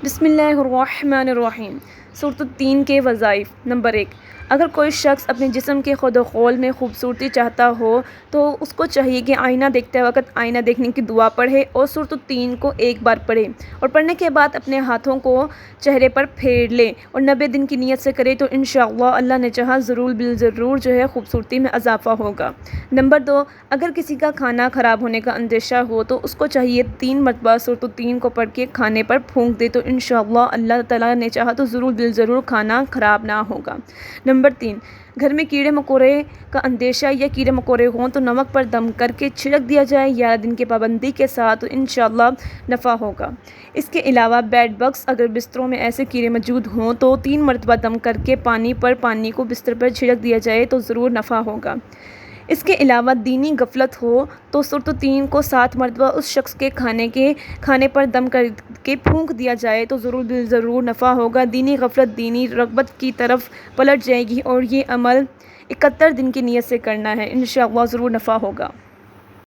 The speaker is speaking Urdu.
بسم اللہ الرحمن الرحیم۔ سورتہ 3 کے وظائف۔ نمبر 1، اگر کوئی شخص اپنے جسم کے خود و خول میں خوبصورتی چاہتا ہو تو اس کو چاہیے کہ آئینہ دیکھتے وقت آئینہ دیکھنے کی دعا پڑھے اور سورتہ 3 کو ایک بار پڑھے، اور پڑھنے کے بعد اپنے ہاتھوں کو چہرے پر پھیر لے اور 90 دن کی نیت سے کرے تو انشاءاللہ اللہ نے چاہا ضرور بالضرور خوبصورتی میں اضافہ ہوگا۔ نمبر 2، اگر کسی کا کھانا خراب ہونے کا اندیشہ ہو تو اس کو چاہیے 3 مرتبہ سورتہ 3 کو پڑھ کے کھانے پر پھونک دے تو انشاءاللہ اللہ تعالیٰ نے چاہا تو ضرور بالضرور کھانا خراب نہ ہوگا۔ نمبر 3، گھر میں کیڑے مکوڑے کا اندیشہ یا کیڑے مکوڑے ہوں تو نمک پر دم کر کے چھڑک دیا جائے 11 دن کی پابندی کے ساتھ تو انشاءاللہ نفع ہوگا۔ اس کے علاوہ بیڈ بگس، اگر بستروں میں ایسے کیڑے موجود ہوں تو 3 مرتبہ دم کر کے پانی کو بستر پر چھڑک دیا جائے تو ضرور نفع ہوگا۔ اس کے علاوہ دینی غفلت ہو تو سورتہ 3 کو 7 مرتبہ اس شخص کے کھانے پر دم کر کے پھونک دیا جائے تو ضرور بالضرور نفع ہوگا۔ دینی غفلت دینی رغبت کی طرف پلٹ جائے گی اور یہ عمل 71 دن کی نیت سے کرنا ہے، انشاءاللہ ضرور نفع ہوگا۔